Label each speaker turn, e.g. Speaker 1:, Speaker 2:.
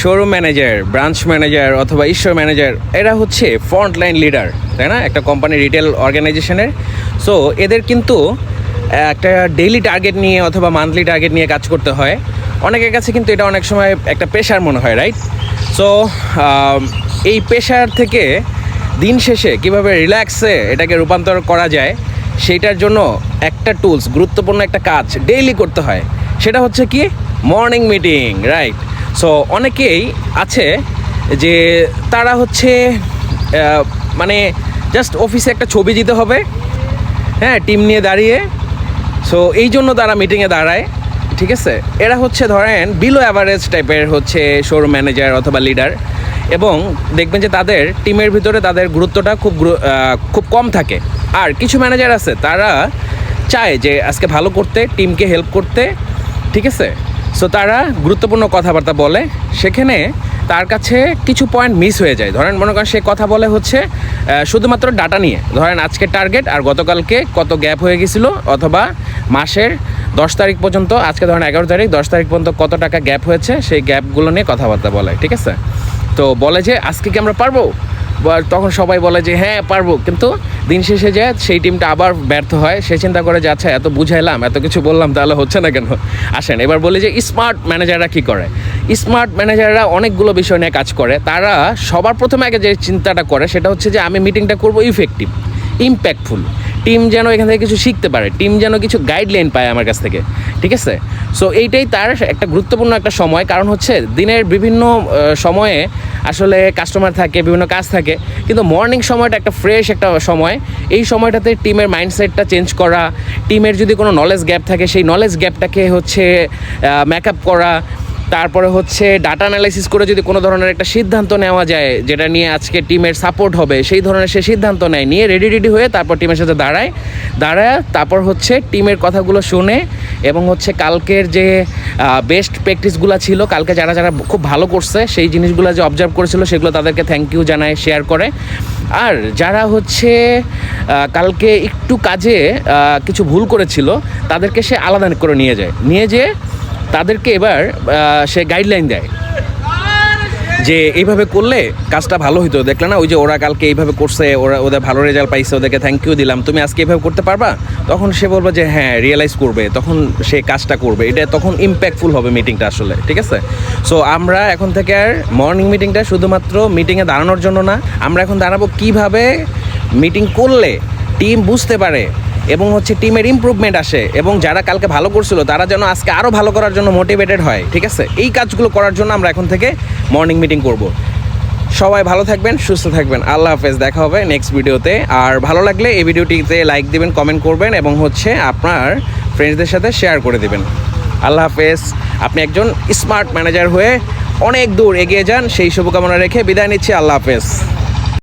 Speaker 1: Showroom manager, branch manager অথবা store manager, এরা হচ্ছে ফ্রন্টলাইন লিডার, তাই না, একটা কোম্পানি রিটেল অর্গানাইজেশনের। সো এদের কিন্তু একটা ডেইলি টার্গেট নিয়ে অথবা মান্থলি টার্গেট নিয়ে কাজ করতে হয়। অনেকের কাছে কিন্তু এটা অনেক সময় একটা পেশার মনে হয়, রাইট? সো এই পেশার থেকে দিন শেষে কীভাবে রিল্যাক্সে এটাকে রূপান্তর করা যায় সেইটার জন্য একটা টুলস, গুরুত্বপূর্ণ একটা কাজ ডেইলি করতে হয়। সেটা হচ্ছে কি? Morning meeting, right? সো অনেকেই আছে যে তারা হচ্ছে মানে জাস্ট অফিসে একটা ছবি দিতে হবে, হ্যাঁ, টিম নিয়ে দাঁড়িয়ে। সো এই জন্য তারা মিটিংয়ে দাঁড়ায়, ঠিক আছে? এরা হচ্ছে ধরেন বিলো অ্যাভারেজ টাইপের হচ্ছে শোরুম ম্যানেজার অথবা লিডার, এবং দেখবেন যে তাদের টিমের ভিতরে তাদের গুরুত্বটা খুব কম থাকে। আর কিছু ম্যানেজার আছে তারা চায় যে আজকে ভালো করতে, টিমকে হেল্প করতে, ঠিক আছে? সো তারা গুরুত্বপূর্ণ কথাবার্তা বলে, সেখানে তার কাছে কিছু পয়েন্ট মিস হয়ে যায়। ধরেন মনে করেন সে কথা বলে হচ্ছে শুধুমাত্র ডাটা নিয়ে, ধরেন আজকে টার্গেট আর গতকালকে কত গ্যাপ হয়ে গেছিলো, অথবা মাসের 10 তারিখ পর্যন্ত, আজকে ধরেন 11 তারিখ, 10 তারিখ পর্যন্ত কত টাকা গ্যাপ হয়েছে সেই গ্যাপগুলো নিয়ে কথাবার্তা বলে, ঠিক আছে? তো বলে যে আজকে কি আমরা পারবো, তখন সবাই বলে যে হ্যাঁ পারবো, কিন্তু দিন শেষে যায় সেই টিমটা আবার ব্যর্থ হয়। সে চিন্তা করে যে আচ্ছা এত বুঝাইলাম, এত কিছু বললাম, তাহলে হচ্ছে না কেন। আসেন এবার বলি যে স্মার্ট ম্যানেজাররা কী করে। স্মার্ট ম্যানেজাররা অনেকগুলো বিষয় নিয়ে কাজ করে। তারা সবার প্রথমে আগে যে চিন্তাটা করে সেটা হচ্ছে যে আমি মিটিংটা করবো ইফেক্টিভ, ইম্প্যাক্টফুল, টিম যেন এখান থেকে কিছু শিখতে পারে, টিম যেন কিছু গাইডলাইন পায় আমার কাছ থেকে, ঠিক আছে? সো এইটাই তার একটা গুরুত্বপূর্ণ একটা সময়। কারণ হচ্ছে দিনের বিভিন্ন সময়ে আসলে কাস্টমার থাকে, বিভিন্ন কাজ থাকে, কিন্তু মর্নিং সময়টা একটা ফ্রেশ একটা সময়। এই সময়টাতে টিমের মাইন্ডসেটটা চেঞ্জ করা, টিমের যদি কোনো নলেজ গ্যাপ থাকে সেই নলেজ গ্যাপটাকে হচ্ছে মেকআপ করা, তারপরে হচ্ছে ডাটা অ্যানালাইসিস করে যদি কোনো ধরনের একটা সিদ্ধান্ত নেওয়া যায় যেটা নিয়ে আজকে টিমের সাপোর্ট হবে, সেই ধরনের সে সিদ্ধান্ত নেয়, নিয়ে রেডি হয়ে তারপর টিমের সাথে দাঁড়ায়, তারপর হচ্ছে টিমের কথাগুলো শুনে, এবং হচ্ছে কালকের যে বেস্ট প্র্যাকটিসগুলো ছিল, কালকে যারা খুব ভালো করছে সেই জিনিসগুলো যে অবজার্ভ করেছিল সেগুলো তাদেরকে থ্যাংক ইউ জানায়, শেয়ার করে। আর যারা হচ্ছে কালকে একটু কাজে কিছু ভুল করেছিল তাদেরকে সে আলাদা করে নিয়ে যেয়ে তাদেরকে এবার সে গাইডলাইন দেয় যে এইভাবে করলে কাজটা ভালো হইতো। দেখলে না, ওই যে ওরা কালকে এইভাবে করছে, ওদের ভালো রেজাল্ট পাইছে, ওদেরকে থ্যাংক ইউ দিলাম, তুমি আজকে এইভাবে করতে পারবা? তখন সে বলবে যে হ্যাঁ, রিয়েলাইজ করবে, তখন সে কাজটা করবে। এটা তখন ইম্প্যাক্টফুল হবে মিটিংটা আসলে, ঠিক আছে? সো আমরা এখন থেকে আর মর্নিং মিটিংটা শুধুমাত্র মিটিংয়ে দাঁড়ানোর জন্য না, আমরা এখন দাঁড়াবো কীভাবে মিটিং করলে টিম বুঝতে পারে এবং হচ্ছে টিমের ইমপ্রুভমেন্ট আসে, এবং যারা কালকে ভালো করছিল তারা যেন আজকে আরও ভালো করার জন্য মোটিভেটেড হয়, ঠিক আছে? এই কাজগুলো করার জন্য আমরা এখন থেকে মর্নিং মিটিং করব। সবাই ভালো থাকবেন, সুস্থ থাকবেন। আল্লাহ হাফেজ, দেখা হবে নেক্সট ভিডিওতে। আর ভালো লাগলে এই ভিডিওটিতে লাইক দিবেন, কমেন্ট করবেন, এবং হচ্ছে আপনার ফ্রেন্ডসদের সাথে শেয়ার করে দিবেন। আল্লাহ হাফেজ। আপনি একজন স্মার্ট ম্যানেজার হয়ে অনেক দূর এগিয়ে যান, সেই শুভকামনা রেখে বিদায় নিচ্ছি। আল্লাহ হাফেজ।